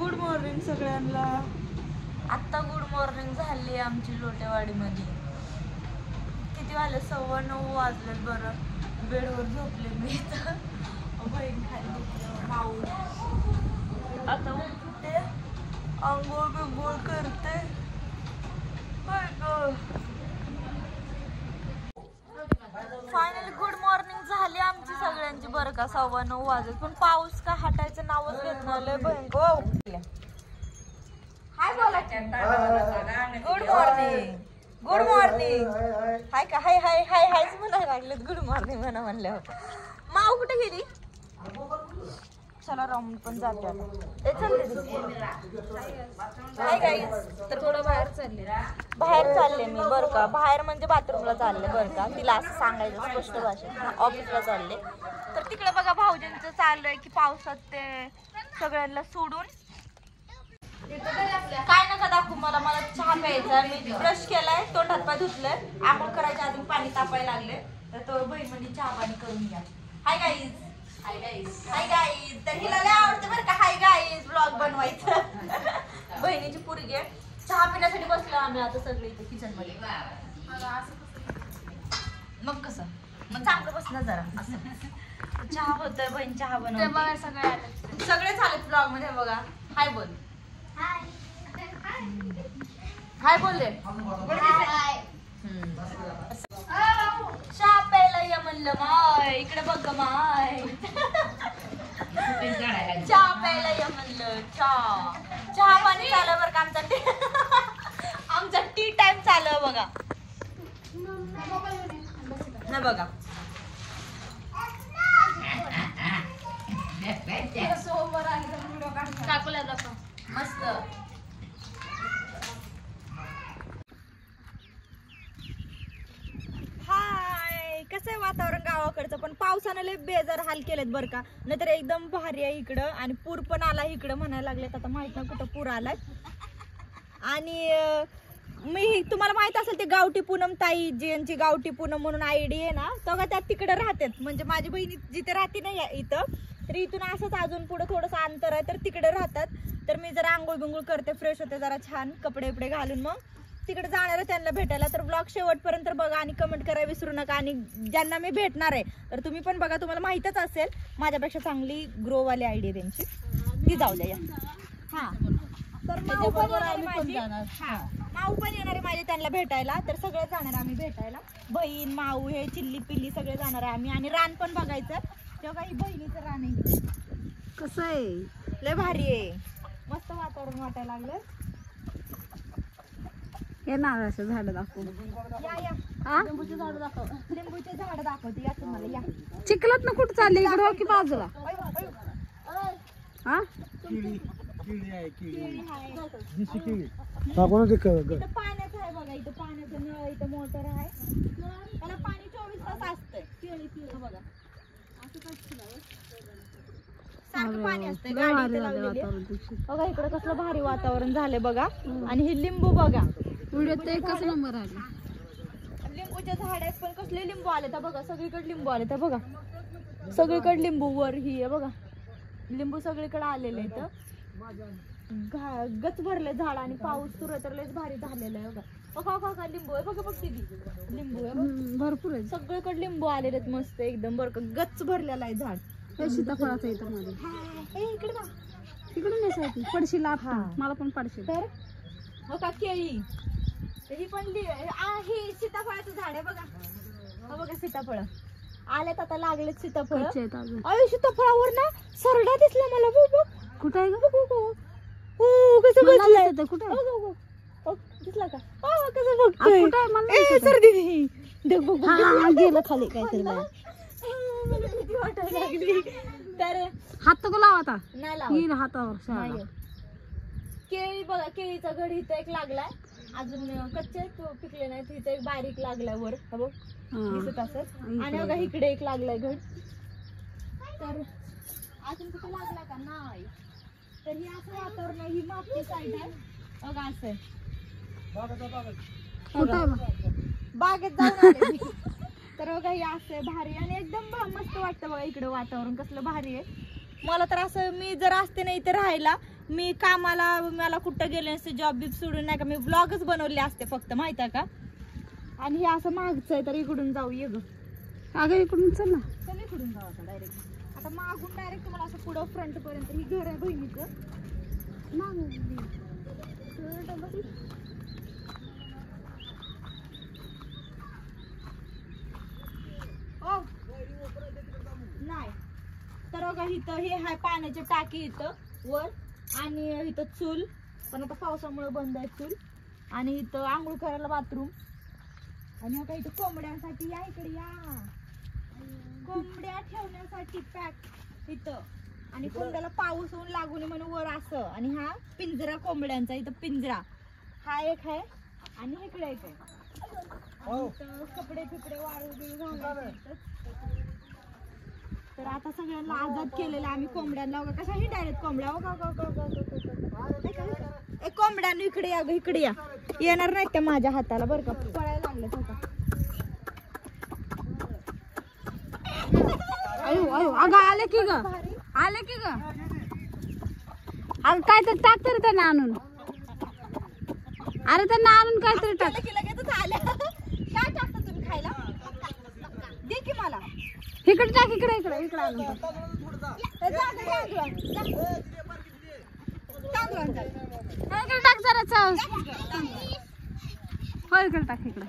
Good morning सगळ्यांना. आत्ता good morning झाली आमची लोटेवाडीमध्ये. किती वाजले? 9:15 वाजलेत. बरं बेडवर झोपले मी इथं. बहीण खाली माऊ. आता उठते, आंघोळ बिंघोळ करते. फायनली गुड मॉर्निंग झाली आमची सगळ्यांची बरं का. 9:15 वाजले पण पाऊस का हटायचं नावच घेत नाही. बहीण हाय बोला. Good morning good morning. Hi का? हाय हाय हाय हायच म्हणायला लागलेत. गुड मॉर्निंग म्हणल्यावर माऊ कुठे गेली? चला राऊंड पण जाते आता. Hi guys. तर थोडं बाहेर चालले मी बरं का. बाहेर म्हणजे बाथरूमला चालले बरं का. तिला असं सांगायचं स्पष्ट भाषेत. ऑफिसला चालले तर तिकडे बघा भाऊजींचं चाललंय की पावसात ते सगळ्यांना सोडून. काय नका दाखवू मला. मला चहा प्यायचा. मी ब्रश केलाय, तोंड हात पाय धुतलंय. आंघोळ करायच्या आधी पाणी तापायला लागले तर तो बहीण म्हणजे चहा पाणी करून घ्या. Hi guys. Hi guys. Hi guys. तर हिला लय आवडतं बरं का हाय गाईज ब्लॉग बनवायचं. बहिणीची पोरगी आहे. चहा पिण्यासाठी बसलो आम्ही आता सगळे इथे किचन मध्ये. मग कसं मग चांगलं बसलं जरा असं. चहा होतोय, बहीण चहा बनवते. सगळेच आलेत ब्लॉग मध्ये बघा. हाय बोल. हाय बोलले. चहा प्यायला ये म्हणलं माय. इकडे बघ माय. चहा प्यायला ये म्हणलं. चहा पाणी चालू बरं का. आमचा टी टाइम चालू बघा ना बघा. काकूला दाखव मस्त. हाय कसं आहे वातावरण गावाकडचं. पण पावसानं लय बेजार हाल केलेत बरं का. नाहीतर एकदम भारी आहे इकडं. आणि पूर पण आला इकडं म्हणायला लागलेत. आता माहित नाही कुठं पूर आलाय. आणि मी तुम्हाला माहित असेल ते गावठी पूनम ताई ज्यांची गावठी पूनम म्हणून आयडी आहे ना. तेव्हा त्या तिकडे राहतात. म्हणजे माझी बहिणी जिथे राहते ना इथं तर इथून असंच अजून पुढे थोडंसं अंतर आहे तर तिकडे राहतात. तर मी जरा आंघोळ बिंघोळ करते, फ्रेश होते जरा छान कपडे बिपडे घालून मग तिकडे जाणार आहे त्यांना भेटायला. तर ब्लॉग शेवटपर्यंत बघा आणि कमेंट करायला विसरू नका. आणि ज्यांना मी भेटणार आहे तर तुम्ही पण बघा. तुम्हाला माहितच असेल माझ्यापेक्षा चांगली ग्रोवाली आयडी आहे त्यांची. ती जाऊ द्या. हा तर माऊ पण येणार आहे माझे त्यांना भेटायला. तर सगळे जाणार आम्ही भेटायला. बहीण माऊ हे चिल्ली पिल्ली सगळे जाणार आहे आम्ही. आणि रान पण बघायचं. तेव्हा काही बहिणीचं रान आहे. कसं आहे? लय भारी आहे. मस्त वातावरण वाटायला लागलं. येणार असं झाड दाखव. या लिंबूचे झाड दाखव. लिंबूचे झाड दाखवते या तुम्हाला. या चिखलात ना कुठं चालले? इकडं की बाजूला? हा पाण्याचं आहे बघा. इथं पाण्याचं नळ, इथं मोटर आहे. त्याला पाणी 24 तास असतंय. केळी बघा सारखं पाणी असतंय. बघा इकडे कसलं भारी वातावरण झालंय बघा. आणि हे लिंबू बघा. एकच नंबर आले. लिंबूचे झाड आहेत पण कसले लिंबू आले तर बघा. सगळीकडे लिंबू आले तर बघा. सगळीकडे लिंबू वर ही आहे बघा. लिंबू सगळीकडे आलेले आहेत. गच भरले झाड. आणि पाऊस सुरू तर लयच भारी झालेला आहे बघा. बघा लिंबू आहे बघा. बघ लिंबू आहे भरपूर आहे. सगळीकडे लिंबू आलेले आहेत मस्त एकदम बरं का. गच भरलेला आहे झाड. सीताफळाचं इथं मध्ये. इकडे बघ. तिकडून नेसायची पडशी लाभ. मला पण पडशी. तर बघा केळी. ही पण ही सीताफळाचं झाड आहे बघा. बघा सीताफळ आलेत आता. लागलेत सीताफळ. अरे सीताफळावर ना सरडा दिसला मला. बघ कुठं आहे ग? हो कसं बसलाय. कुठं दिसला का? कसं बघतोय. सर्दी गेलं खाली काहीतरी. वाटायला लागली. तर हात तर लावा आता. नाही हातावर. केळी बघा. केळीचा घड इथं एक लागलाय. अजून कच्चे पिकले नाही. इथं एक बारीक लागलाय वर बघ दिसत असत. आणि बघा इकडे एक लागलाय घड. तर अजून कुठं लागला का? नाही. तर ही असं वातावरण आहे. ही मागची साईड आहे बघा. असं बागेत जाऊन आले मी. तर बघा हे असं भारी. आणि एकदम मस्त वाटतं बघा इकडे वातावरण कसलं भारी आहे. मला तर असं मी जर असते ना इथे राहायला मी कामाला मला कुठं गेले नसते, जॉब बीब सोडून नाही का, मी ब्लॉगच बनवले असते फक्त, माहित आहे का. आणि हे असं मागचं आहे तर इकडून जाऊ ये ग. अगं इकडून चल ना. चल इकडून जाऊ आता डायरेक्ट. आता मागून डायरेक्ट तुम्हाला असं पुढं फ्रंट पर्यंत ही घर आहे बहिणीचं. ओ नाही तर बघा इथं हे हाय पाण्याची टाकी इथं वर, आणि इथं चूल पण आता पावसामुळे बंद आहे चूल, आणि इथं आंघोळ करायला बाथरूम, आणि आता इथं कोंबड्यांसाठी या इकडे या, कोंबड्या ठेवण्यासाठी पॅक इथं, आणि कोंबड्याला पाऊस ऊन लागू नये म्हणून वर असं, आणि हा पिंजरा कोंबड्यांचा, इथं पिंजरा हा एक आहे, आणि इकडे एक आहे. आणि इथं कपडे फिकडे वाळू बिळू घालायचे. तर आता सगळ्यांना आजाद केलेला आम्ही कोंबड्यांना. बघा कशा ही डायरेक्ट कोंबड्या. एक कोंबड्यांना इकडे या ग, इकडे या. येणार नाही त्या माझ्या हाताला बरं का, पळायला लागले आता. अयो अयो अगं आले की ग, आले की ग. अगं काहीतरी टाक तरी त्यांना आणून. अरे त्यांना आणून काहीतरी टाक. लगेच आल्या. काय टाकता तुम्ही खायला? दे की मला. इकडे टाक, इकडे इकडे इकडे आणून टाक. इकडे टाक जरा चाव. हो इकडे टाक इकडे.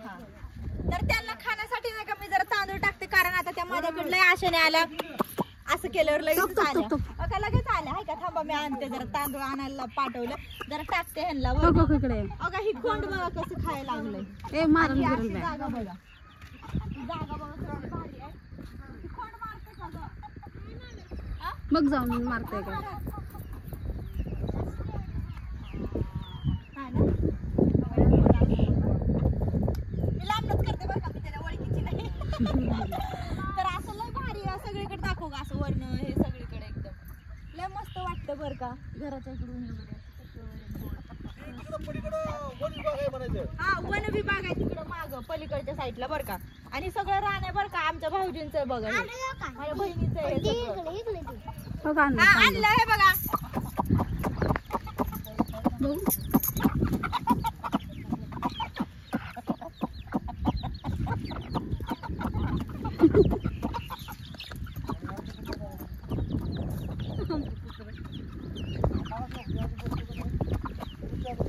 तर त्यांना खाण्यासाठी नाही का मी जरा तांदूळ टाकते, कारण आता त्या माझ्याकडे लय आशेने आल्या. असं केल्यावर लगेच आल्या. का लगेच आल्या आहे का. थांबा मी आणते जरा तांदूळ आणायला पाठवलं, जरा टाकते ह्यांना. इकडे अगं ही कोंड बघा कसं खायला लागलंय. ए मारून अशी जागा बघा, जागा बघा कसली भारी आहे. ही कोंड मारते का गं? मग जाऊन मारते का. हा ना. मी लांबच करते बरं का, मी त्याला ओळखीची नाही. तर असं लय भारी आहे. सगळीकडे दाखव का असं वर्ण हे सगळीकडे एकदम लय मस्त वाटतं बरं का. घराच्या इकडून हा वन विभाग आहे तिकडं माग पलीकडच्या साईडला बरं का. आणि सगळं रान आहे बरं का आमच्या भाऊजींचं. बघा माझ्या बहिणीचं आहे हे सगळं. हा आणलं हे बघा.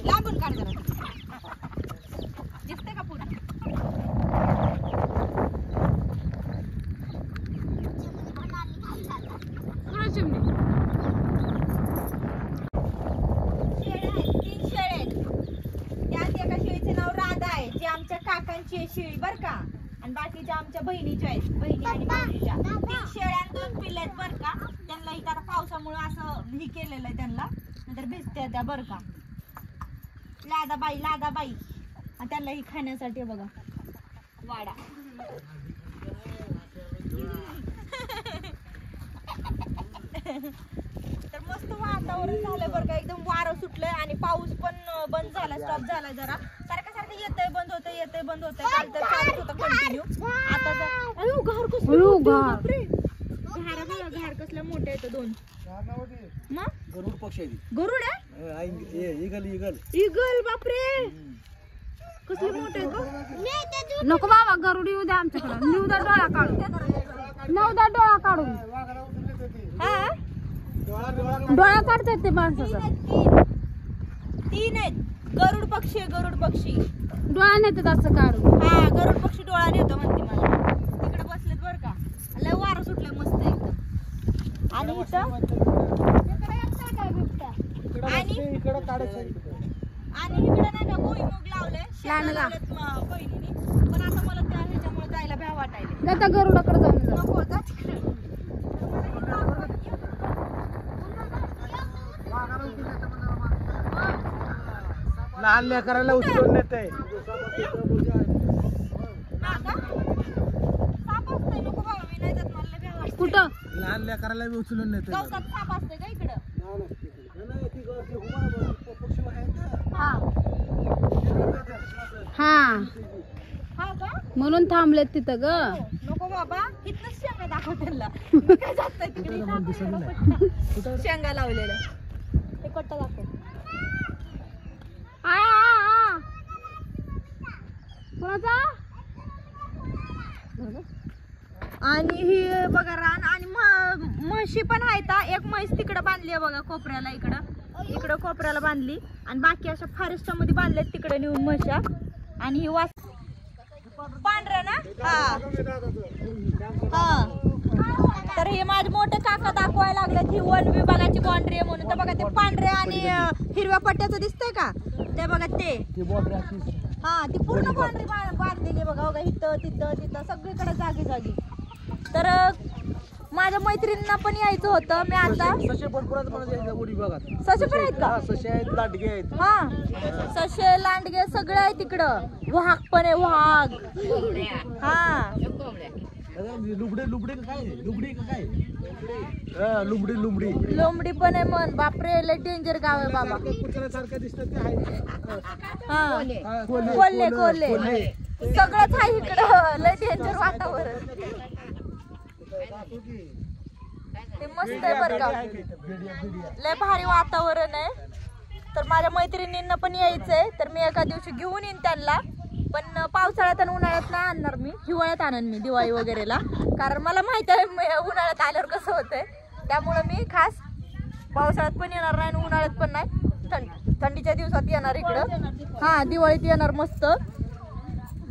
लांबून काढ जरा. दिसते का पुन्हा. काकांची आहे शेळी बर का, आणि बाकीच्या आमच्या बहिणीच्या आहेत, बहिणी आणि भाऊजीच्या. 3 शेळ्या आणि 2 पिल्ले आहेत बर का. त्यांना इथं आता पावसामुळे असं ही केलेलं आहे त्यांना, नंतर भिजते त्या बर का. लादाबाई लादाबाई, आणि त्यांना ही खाण्यासाठी बघा वाडा. तर मस्त वातावरण झालंय बरं का, एकदम वारं सुटलंय आणि पाऊस पण बंद झाला, स्टॉप झाला जरा. सारखं सारखं येतंय बंद होतंय, येतंय बंद होतंय. काल तर चालूच होतं कंटिन्यू. आता तर अयो घार कसलं बापरे. घार बघा, घार कसल्या मोठे आहेत 2. मग गरुड पक्षी आहे. गरुड आहे. इगल इगल इगल बापरे, कसले मोठे आहेत. नको बाबा गरुड येऊ द्या आमच्याकडे. नेऊ द्या डोळा काढून, नेऊ द्या डोळा काढून. हा डोळा काढतात ते माणसाचा. 3 आहेत गरुड पक्षी. गरुड पक्षी डोळा नेतात असं काढून. हा गरुड पक्षी डोळा नेतो म्हणते मला. तिकडे बसलेत बर का, लय वारं सुटलंय मस्त एकदम. आणि इथं आणि इकडे नाही का भुईमुग लावलंय, शेंगा लावलेत बहिणीने. पण आता मला त्या ह्याच्यामुळे जायला भ्या वाटायला. जाता गरुडाकडे जाऊन जा. नको जा तिकडे. लहान लेकराला उचलून नेते. कुठं लहान लेकराला उचलून नेते. गवतात साप असते का इकडं. हा हा हा का म्हणून थांबलेत तिथं ग. नको बाबा, इथनच शेंगा दाखव त्यांना. काय जातंय तिकडे. शेंगा लावलेलं ते कट्टा म्हशी पण आहेत हा. एक म्हैस तिकडं बांधली आहे बघा कोपऱ्याला, इकडं कोपऱ्याला बांधली आणि बाकी अशा फॉरेस्ट मध्ये बांधल्यात तिकडे नेऊन म्हशा. आणि ही वास पांढऱ्या ना हा तर हे माझे मोठे काका दाखवायला लागलेत ही वन विभागाची बाउंड्री आहे म्हणून. तर बघा ते पांढऱ्या आणि हिरव्या पट्ट्याचं दिसतंय का ते बघा ते हा ती पूर्ण बाउंड्री बांधलेली बघा बघा इथं तिथं सगळीकडे जागी जागी. तर माझ्या मैत्रिणींना पण यायचं होतं. मी आता सशे पण आहेत का? सशे आहेत, लांडगे आहेत. हा सशे लांडगे सगळे आहे तिकडं. वाघ पण आहे वाघ. हा लोंबडी पण आहे म्हण. बापरे लय डेंजर गाव आहे बाबा. हा कोल्हे सगळंच आहे इकडं. लय डेंजर वातावरण. ते मस्त आहे बरं का. लय भारी वातावरण आहे. तर माझ्या मैत्रिणींना पण यायचंय. तर मी एका दिवशी घेऊन येईन त्यांना. पण पावसाळ्यात आणि उन्हाळ्यात नाही आणणार मी. हिवाळ्यात आणन मी दिवाळी वगैरेला. कारण मला माहित आहे उन्हाळ्यात आल्यावर कसं होतंय. त्यामुळे मी खास पावसाळ्यात पण येणार नाही आणि उन्हाळ्यात पण नाही. थंडीच्या दिवसात येणार इकडं. हा दिवाळीत येणार. मस्त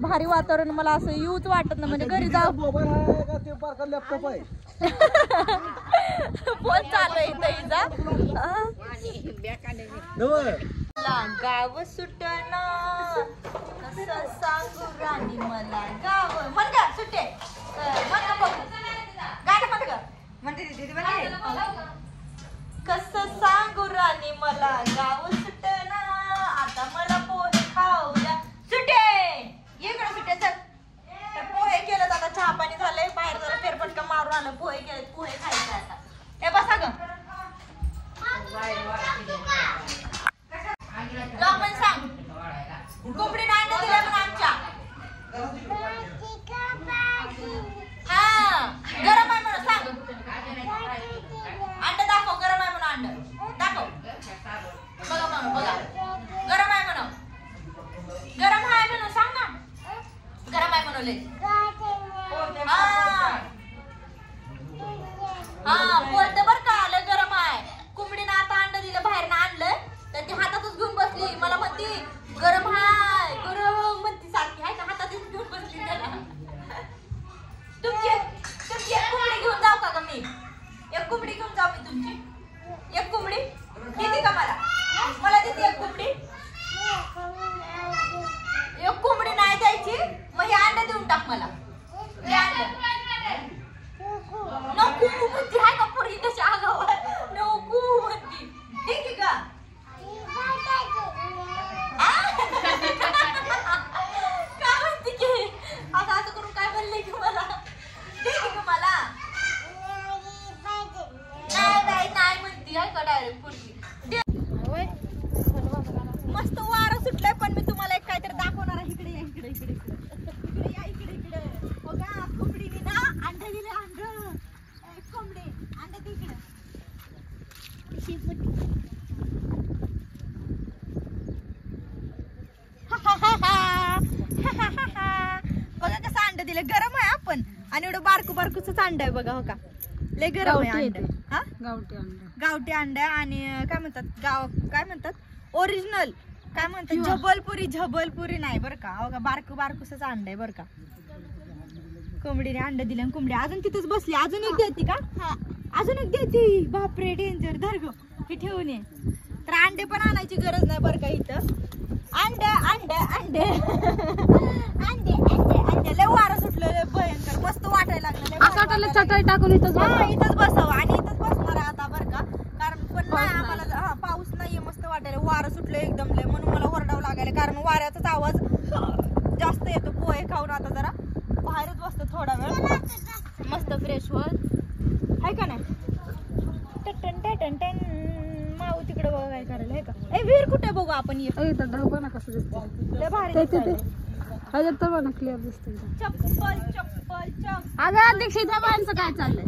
भारी वातावरण. मला असं येऊच वाटत नाही म्हणजे घरी जाऊ. लॅपटॉप आहे फोन चालू इथं गाव सुटना कसं सांगू राणी मला गाव म्हण का सुटे म्हण का बघू गाणं म्हण का म्हणते कसं सांगू राणी मला गाव सुटना आता मला पोहे खाऊ द्या सुटे ये कडे सुटे चल. तर पोहे केलं आता चहा पाणी झालंय. बाहेर जरा फेरफटका मारून आलं. पोहे केले पोहे खायचे आता. हे बसा ग पण सांग कोंबडीने अंडे दिले पण आमच्या हा गरम आहे म्हणून सांग. अंडे दाखव गरम आहे म्हणून. अंड दाखव बघा गरम आहे म्हणून. गरम आहे म्हणून सांग ना. गरम आहे म्हणून हा बोलते बर का. आलं गरम आहे. कोंबडीनं आता अंड दिलं बाहेर आणलंय तर ती हातातच घेऊन बसली. मला म्हणती गरम हाय गरम म्हणती सारखी आहे का. हातातच घेऊन बसली त्याला. तुमची एक कोंबडी घेऊन जाऊ का मी. एक कोंबडी घेऊन जाऊ मी तुमची. एक कोंबडी देते का मला देते एक कोंबडी. एक कोंबडी नाही द्यायची मग हे अंडे देऊन टाक मला. नको म्हणती आहे का पोरगी कशी आगावर. नको म्हणती ठीक आहे का. काय म्हणते की आता असं करून काय म्हणले की मला ठीक आहे का मला. नाही म्हणती आहे का डायरेक्ट पोरगी. मस्त वारं सुटलंय पण मी तुम्हाला एक काहीतरी दाखवणार आहे. इकडे या इकडे बघा कोंबडीने ना अंडे दिले. कोंबडी अंडे तिकडे बघा कसं अंडे दिले. गरम आहे आपण आणि एवढं बारकूच अंड आहे बघा. हो का लय गरम आहे अंड. हा गावठी अंडे आणि काय म्हणतात ओरिजिनल काय म्हणतात झबलपुरी नाही बरं का. हो का बारकूसच अंड आहे बरं का. कोंबडीने अंड दिले आणि कोंबडी अजून तिथेच बसली. अजून एक देते का. अजून एक देते. बापरे डेंजर. धर ग हे ठेवून ये. तर अंडे पण आणायची गरज नाही बरं का. इथं अंडे लय वारं सुटलं भयंकर. मस्त वाटायला लागलं. चटई टाकून इथंच बसावं आणि इथंच बसणार आता बरं का. कारण पण आम्हाला पाऊस नाहीये. मस्त वाटायला. वारं सुटलं एकदम लय म्हणून मला ओरडावं लागायला. कारण वाऱ्याचाच आवाज जास्त येतो. पोहे खाऊन आता जरा बाहेरच बसतो थोडा वेळ. मस्त फ्रेश होत आहे का नाही. टन माऊ तिकडे बघा काय करायला आहे का. ए विहीर कुठे बघू आपण. कसं दिसतं भारी क्लिअर दिसत. चप्पल अगं दीक्षिता बाईंचं काय चाललंय.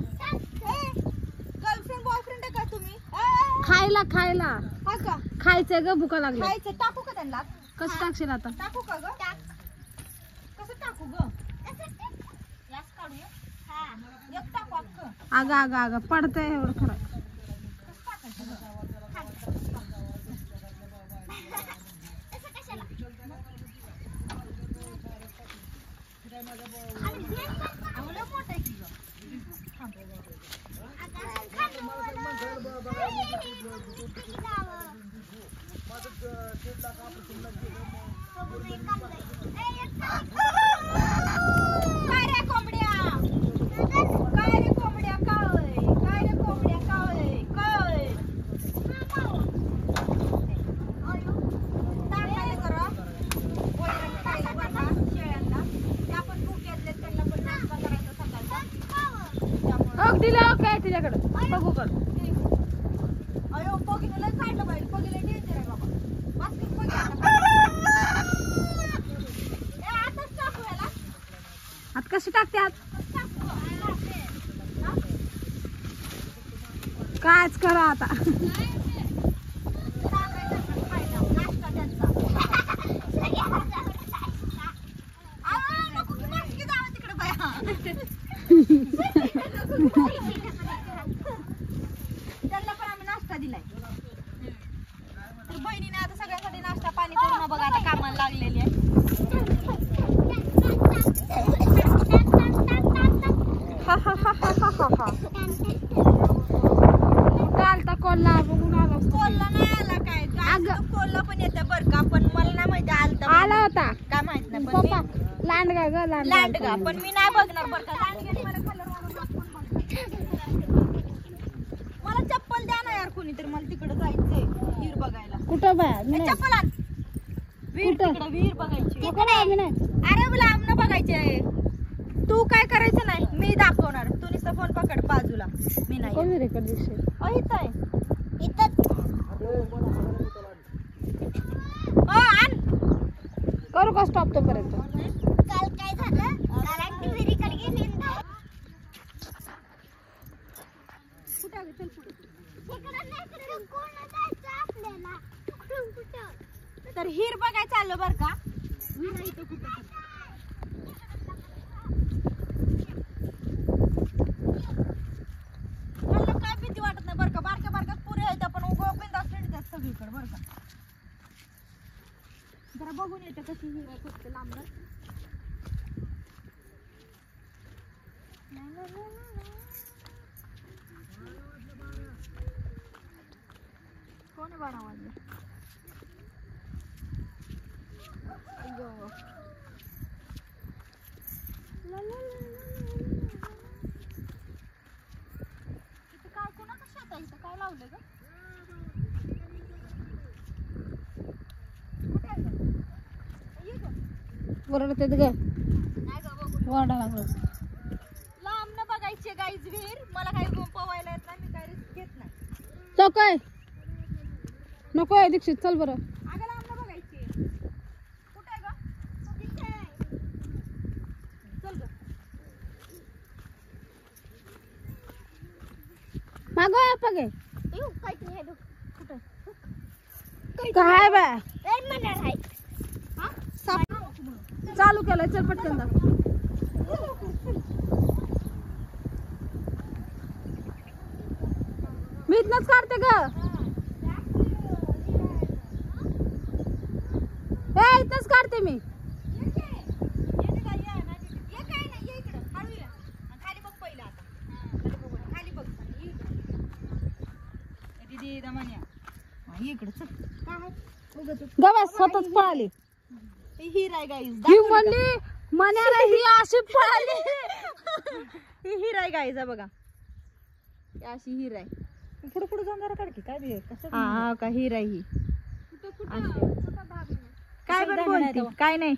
गर्लफ्रेंड बॉयफ्रेंड आहे का तुम्ही. खायला हा का खायचंय ग. भुका लागली. खायचं टाकू का त्यांना. कसं टाकशील आता. टाकू का ग. कसं टाकू ग. याच काढूया. एक टाकू अख्खं. अगं पडतंय एवढं खरं. आवडं मोठं आहे की गं. काय रे कोंबड्या, काय रे कोंबड्या, काय रे कोंबड्या, काय टाकायला करा वैरण खायला बघा शेळ्यांना. त्या पण भूक घेतले त्यांना पण नाश्ता करायचा सकाळचा. दिलं काय तुझ्याकडं बघू कर. अयो पगीला लय काढलं बाई, पगीला डेंजर आहे बाबा. वासकीत पगी आता. ए आताच टाकू याला. आता कशी टाकतात कायच करा आता. त्यांना पण आम्ही नाश्ता दिलाय. तर बहिणीने आता सगळ्यांसाठी नाश्ता पाणी करून बघा आता कामाला लागलेली आहे. चालता कोल्हा बघून आला कोल्हा नाही आला काय अगं. कोल्हा पण येते बरं का, पण मला नाही माहिती आलता आला होता काय माहित नाही. पण पप्पा लांडगा ग लांडगा पण मी नाही बघणार बरं का. लांडग्याने मला कलर मारून मला चप्पल द्या ना यार कोणीतरी, मला तिकडे जायचंय विहीर बघायला. कुठं बाय ए, चप्पल आण. विहीर कुठं? तिकडे विहीर बघायची. नाही अरे लांब न बघायचे. तू काय करायचं नाही, मी दाखवणार. तू नुसता फोन पकड बाजूला, मी नाही. कोण रेकॉर्ड दिसते इथं आहे इथं. आण. करू का स्टॉप तोपर्यंत. काल काय झालं, काल आंटी विहिरीकडे गेली ना. तर हिर बघाय चाललो बर का. मला काय भीती वाटत नाही बरं का. बारक्या बारक्या पुरे आहेत पण उभं बिंदास खेळतात सगळीकडे बरं का. जरा बघून येते कशी हिर आहे फक्त लांब. कोण आहे 12 वाजले. इथं काय कोणाचं शेत आहे, इथं काय लावलं ग. कुठे आहे गं? ये गं. ओरडते ग नाही गं बघू. ओरडा लागलो. लांब न बघायची गाईज विहीर. मला काही पवायला येत नाही, मी काही रिस्क घेत नाही. तो काय नको आहे दीक्षित चल बरं. अगं लांब न बघायची. कुठे आहे गं? तिथे आहे. चल गं. मागो पगे काहीच नाही बघ. कुठे काय बाय म्हणणार आहे. चालू केलंय चल पटकन जा. मी इथनच काढते ग. ए इथनच काढते मी. गवास स्वतःच पळाली. हिर आहे गाईज. ही म्हणली मण्याला ही अशी पळाली. ही हिर आहे गाईज बघा. ही अशी हिर आहे. पुढे पुढे जाऊन जरा काढ की काय बी कसं. हा का हिर आहे ही. काय पण बोलती काय नाही.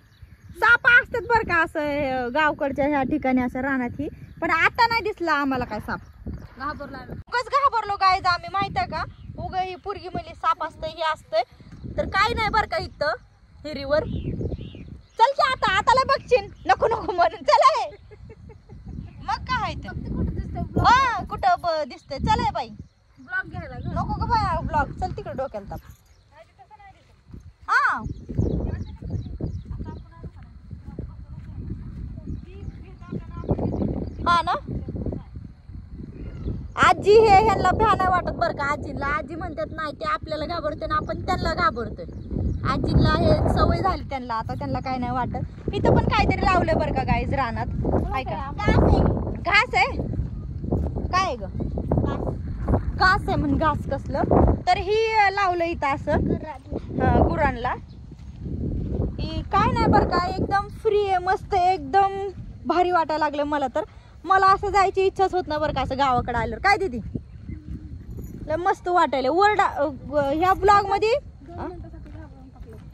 साप असतात बरं का असं गावकडच्या ह्या ठिकाणी असं रानात ही. पण आता नाही दिसला आम्हाला काय साप. उगाच घाबरलो गाईज आम्ही माहित आहे का. उग ही पोरगी म्हणली साप असतंय हे असतंय. तर काही नाही बरं का इथं हिरीवर. चल की आता आताला बघशील. नको नको म्हणून चला. मग काय हा कुठं दिसतंय. चल बाई ब्लॉग घ्यायला ग. नको ग बाय ब्लॉग. चल तिकडे डोक्याला ताप. हा हा ना. आजी हे ह्यांना भ्या नाही वाटत बरं का आजीला. आजी म्हणतात नाही ते आपल्याला घाबरते ना आपण त्यांना घाबरतोय. आजीला हे सवय झाली त्यांना, आता त्यांना काय नाही वाटत. इथं पण काहीतरी लावलंय बरं का गाईज रानात. ऐका घास आहे काय आहे ग? घास आहे म्हण, घास कसलं तर ही लावलं इथं असं गुरांना. ही काय नाही बरं का एकदम फ्री आहे, मस्त आहे, एकदम भारी वाटायला लागलं मला. तर मला असं जायची इच्छाच होत ना बरं का असं गावाकडे आल्यावर. काय दिदी लय मस्त वाटायला. वरडा ह्या ब्लॉग मध्ये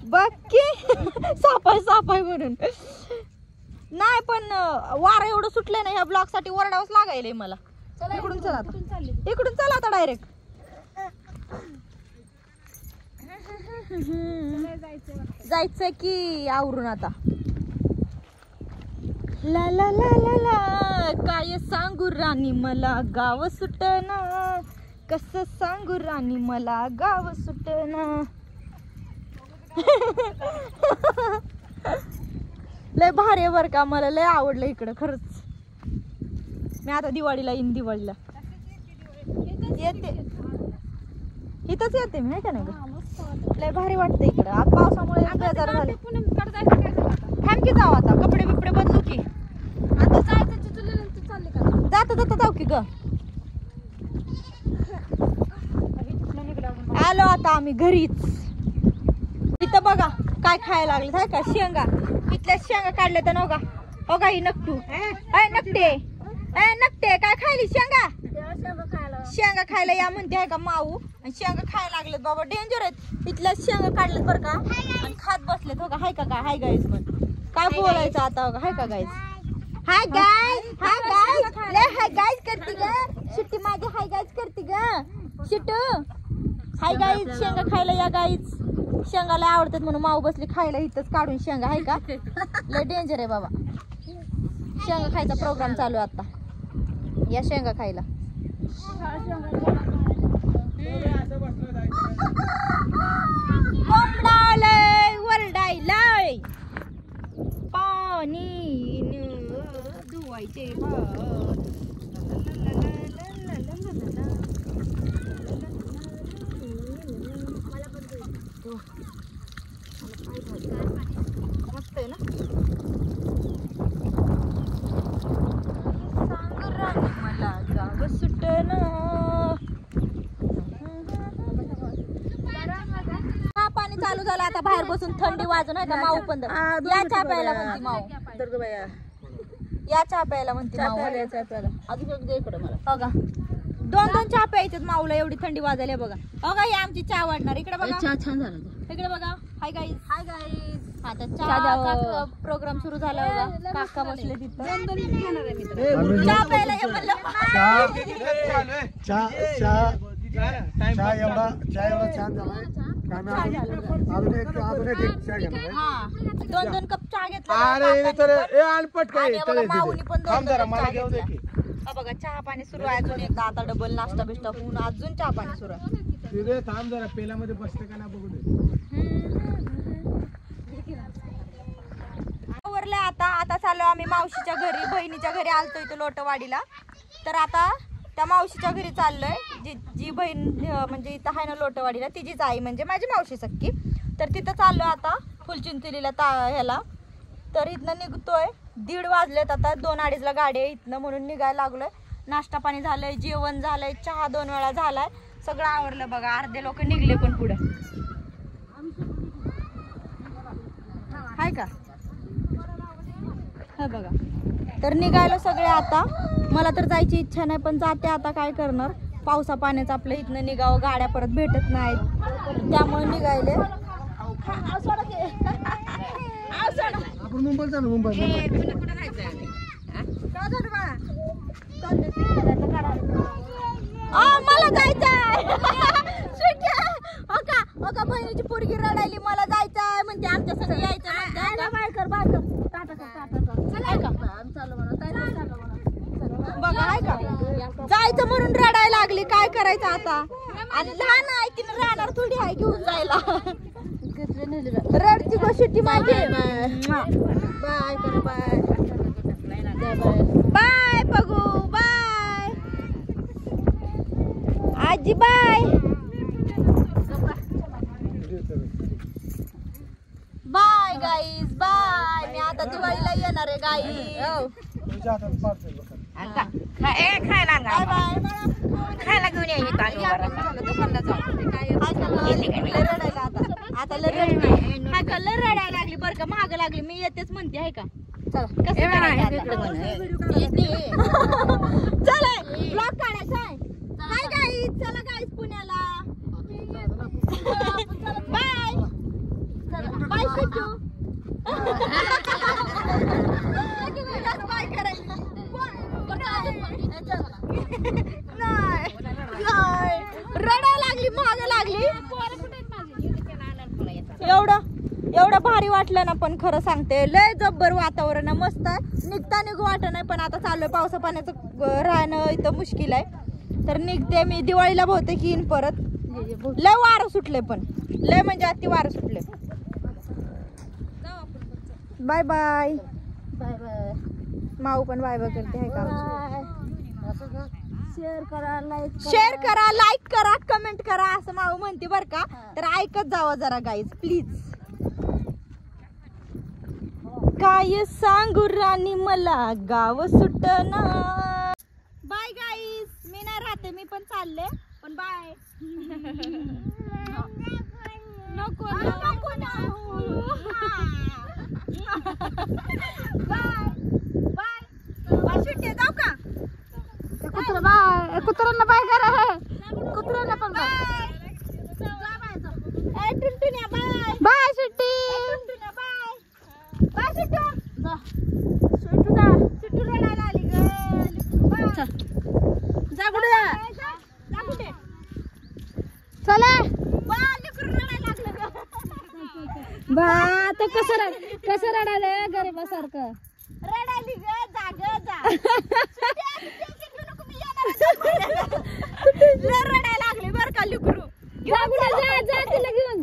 बघ की सापाय म्हणून नाही पण वारं एवढं सुटलंय ना ह्या ब्लॉग साठी वरडावंच लागायलंय मला. इकडून चला आता, इकडून चला आता डायरेक्ट. जायचंय की आवरून आता. ला ला ला ला ला काय सांगू राणी मला गाव सुटना, कसं सांगू राणी मला गाव सुटना. लय भारी आहे बरं का, मला लय आवडलं इकडं खरंच. मी आता दिवाळीला येईन, दिवाळीला येते इथंच येते मी, नाही का नाही ग. लय भारी वाटतं इकडं. आज पावसामुळे बेजार झाले. थांब की जाऊ आता, कपडे बिपडे बदलू की. आता जायचं चालले का? जाता जाऊ की ग. आलो आता आम्ही घरीच. इथं बघा काय खायला लागले हाय का, शेंगा. इथल्या शेंगा काढल्या तर नव्हा हो का. ही नकटू नकटे नकटे काय खायली शेंगा. शेंगा खायला या म्हणते आहे का माऊ. आणि शेंगा खायला लागलेत बाबा, डेंजर आहेत. इथल्या शेंगा काढल्यात बरं का आणि खात बसलेत हो का. हाय का काय हाय गाईज. पण काय बोलायचं आता हो का. हाय का guys. Hi guys, hi guys, लय हाय गाईज करती ग शिट्टी माझी. हाय गाईज करती ग शिट्टू. हाय गाईज, शेंगा खायला या गाईज. शेंगाला आवडतात म्हणून माऊ बसली खायला इथंच काढून शेंगा. हाय का लय डेंजर आहे बाबा. शेंगा खायचा प्रोग्राम चालू आहे आता. या शेंगा खायला. कोंबडालय वरडायलाय पाणी धुवायचे मस्त आहे ना. सांग राणी मला गाव सुटना. हा पाणी चालू झालं आता. बाहेर बसून थंडी वाजून आहे का माऊ. पण या चहा प्यायला म्हणते माऊ. या चहा प्यायला म्हणते माऊ. अजून इकडे मला हो का. दोन चहा प्यायच्यात माऊला, एवढी थंडी वाजायला बघा. हो का ही आमची चहा वाढणार. इकडे बघा चहा छान झाला. इकडे बघा. Hi guys, hi guys. आता चहा प्रोग्राम सुरू झाला बघा. काका बसले तिथं चहा प्यायला ये म्हणलं. हा 2 कप चहा घेतला. माऊनी पण 2 चहा घेतला. बघा चहा पाणी सुरू आहे अजून एकदा. आता डबल नाश्ता बिष्टा होऊन अजून चहा पाणी सुरू आहे. थांब जरा पेलामध्ये बसते का ना बघू दे. आवरलंय आता चाललो आम्ही मावशीच्या घरी. बहिणीच्या घरी आलतो इथं लोटवाडीला. तर आता त्या मावशीच्या घरी चाललोय. जी बहीण म्हणजे इथं आहे ना लोटवाडीला, तिचीच आई म्हणजे माझी मावशी सक्की. तर तिथं चाललोय आता फुलचिंचलीला ह्याला. तर इथनं निघतोय. 1:30 वाजलेत आता. 2-2:30ला गाडी आहे इथनं म्हणून निघायला लागलोय. नाश्ता पाणी झालंय, जेवण झालंय, चहा 2 वेळा झालाय. सगळं आवरलं बघा. अर्धे लोक निघले पण पुढे हाय का. हा बघा. तर निघायला सगळे आता. मला तर जायची इच्छा नाही पण जाते आता. काय करणार, पावसा पाण्याचं आपलं इथनं निघावं. गाड्या परत भेटत नाहीत त्यामुळे निघायले. आपण मुंबईला चालू. मुंबई मला जायचंय. हो का बहिणीची पोरगी रडायली मला जायचंय म्हणते. आमच्या सगळं यायचं बघा. हाय का जायचं म्हणून रडायला लागली. काय करायचं आता. आणि लहान आहे तिने राहणार थोडी आहे घेऊन जायला. रडती गो सुट्टी माझी. बाय कर बाय बाय बघू बाय. आजी बाय बाय गाईज बाय. मी आता दिवाळीला येणार आहे गाईज. तुमच्या हातात पार्सल बघा. खायला बाय बाय. खायला घेऊन ये दुकानला रडायला आता लय रडायला लागली बरं का. महाग लागली मी येतेच म्हणते आहे का. चला ब्लॉग काढायचा आहे. काय गाईज चला गाईज पुण्याला. Bye bye Sidhu. बाय करायचं नाही रडायला लागली महाग लागली. एवढं भारी वाटलं ना. पण खरं सांगते लय जब्बर वातावरण आहे. मस्त आहे. निघता निघू वाटत नाही पण आता चालू पावसा पाण्याचं राहणं इथं मुश्किल आहे. तर निघते मी. दिवाळीला बहुतेक येईन परत. लय वारं सुटले पण लय म्हणजे अति वारं सुटले. Bye bye bye bye. माऊ पण बाय बाय करते आहे का. शेअर करा लाईक करा कमेंट करा असं माऊ म्हणते बर का. तर ऐकत जावा जरा गाईज प्लीज. काय सांगू राणी मला गाव सुटना. Bye guys. मी नाही राहते मी पण चालले पण बाय. नको बाय सुट्टी जाऊ का. कुत्र्यांना बाय करा. कुत्र्यांना पण बाय बाय सुट्टी. बाय सुट्टू रडायला आली ग. जा कुठे जा कुठे. चला लेकरू रडायला लागलं ग. बा आता कसं रडायला गरीबासारखं रडायली ग. जा रडायला लागली बर का लेकरू. जा तिला घेऊन.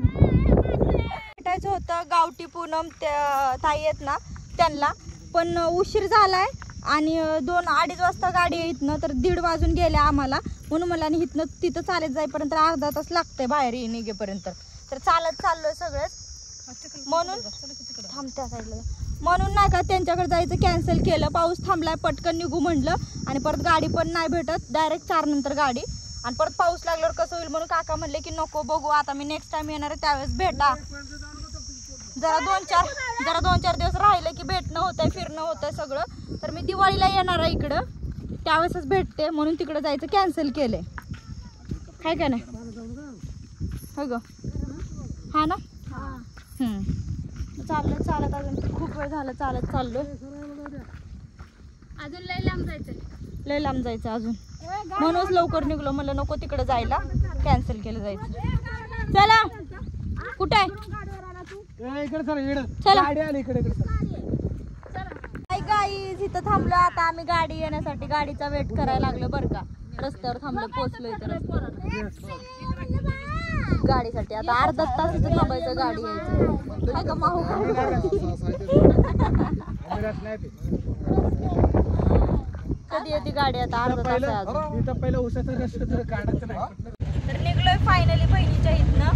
भेटायचं होतं गावठी पूनम ताई आहेत ना त्यांना. पण उशीर झालाय आणि 2-2:30 वाजता गाडी आहे इथनं. तर 1:30 वाजून गेले आम्हाला. म्हणून मला इथनं तिथं चालत जाईपर्यंत अर्धा तास लागतंय बाहेर निघेपर्यंत. तर चालत चाललोय सगळंच. म्हणून थांबत्या साईडला म्हणून नाही का त्यांच्याकडे जायचं कॅन्सल केलं. पाऊस थांबलाय पटकन निघू म्हणलं आणि परत गाडी पण नाही भेटत. डायरेक्ट 4 नंतर गाडी आणि परत पाऊस लागल्यावर कसं होईल म्हणून काका म्हणले की नको बघू आता मी नेक्स्ट टाइम येणार आहे त्यावेळेस भेटा. जरा 2-4 दिवस राहिले की भेटणं होतंय फिरणं होतंय सगळं. तर मी दिवाळीला येणार आहे इकडं त्यावेळेसच भेटते म्हणून तिकडं जायचं कॅन्सल केलंय. काय का नाही हो ग. हा ना. चालत अजून खूप वेळ झालं चालत चाललोय. अजून लय लांब जायचं अजून. म्हणूनच लवकर निघलो म्हणलं नको तिकडे जायला कॅन्सल केलं जायचं. चला कुठे आहे चला गाईज इथं थांबलो आता आम्ही गाडी येण्यासाठी. गाडीचा वेट करायला लागलो बरं का. रस्त्यावर थांबलो पोचलो इथं गाडीसाठी. आता अर्धा तास इथं थांबायचं गाडी यायची काय का माहू. कधी येते गाडी आता अर्धा तास तर निघलोय फायनली बहिणीच्या इथनं.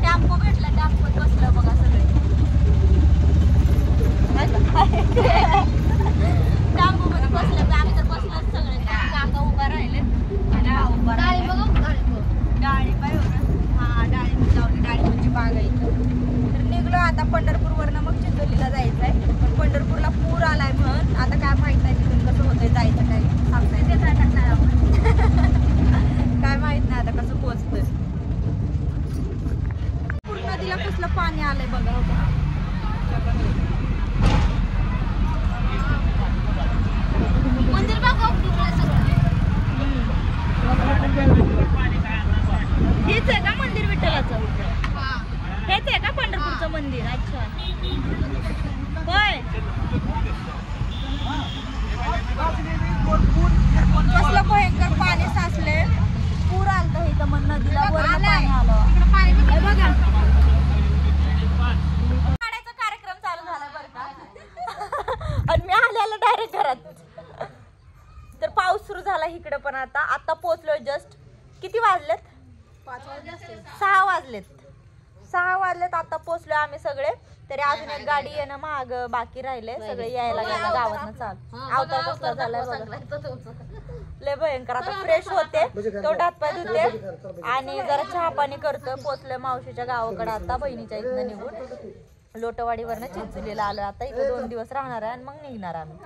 टॅम्पो भेटला टॅम्पोत बसलं बघा सगळे. टॅम्पो मध्ये बसलं आम्ही तर बसलोच सगळे. काका उभा राहिले डाळी पाय हा डाळी लावली. डाळीची बाग आहे इथं. तर निघलो आता पंढरपूरवरनं मग चिंचोलीला जायचंय. पण पंढरपूरला पूर आलाय म्हणून आता काय माहित नाही तिथून कसं होतंय जायचं काय सांगता येत काय माहित नाही आता कसं पोहोचतोय. पूर्ण नदीला कसलं पाणी आलंय बघा. मंदिर बघा हेच आहे का मंदिर विठ्ठलाचं. हेच आहे का पंढरपूरचं मंदिर. अच्छा होय. कसलं भयंकर पाणी साचले. पूर आलतं इथं मग नदीला वरनं पाणी आलं बघा. गाड्याचा कार्यक्रम चालू झाला बरं का. आणि मी आल्याला डायरेक्ट घरात. तर पाऊस सुरू झाला इकडे पण आता पोहोचलोय जस्ट. किती वाजलेत 6 वाजलेत, आता पोहोचलोय आम्ही सगळे. तरी अजून एक गाडी येणं महाग बाकी राहिले, सगळे यायला लागलं गावातनं. चाल अवतार कसला झालाय बघा, लय भयंकर. आता फ्रेश होते, तो हातपाय धुते आणि जरा चहा पाणी करतो. पोचलोय मावशीच्या गावाकडे आता, बहिणीच्या इथनं निघून लोटवाडीवरनं चिंचलीला आलो. आता इथं 2 दिवस राहणार आहे आणि मग निघणार आम्ही.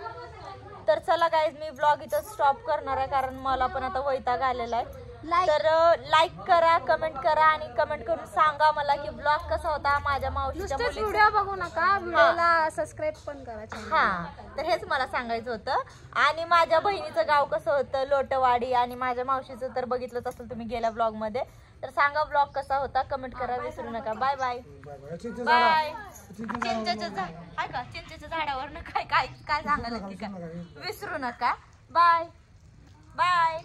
तर चला गाईज, मी ब्लॉग इथं स्टॉप करणार आहे कारण मला पण आता वैताग आलेला आहे. तर लाईक करा, कमेंट करा आणि कमेंट करून सांगा मला की ब्लॉग कसा होता माझ्या मावशीच्या मुलीचा. व्हिडिओ बघू नका, व्हिडिओला सबस्क्राईब पण करा. हा, तर हेच मला सांगायचं होतं. आणि माझ्या बहिणीचं गाव कसं होतं लोटवाडी, आणि माझ्या मावशीचं तर बघितलंच असेल तुम्ही गेल्या ब्लॉग मध्ये. तर सांगा ब्लॉग कसा होता, कमेंट करा विसरू नका. Bye bye bye. चिंचेच्या झाडावर काय काय काय सांगायला की काय विसरू नका. Bye bye.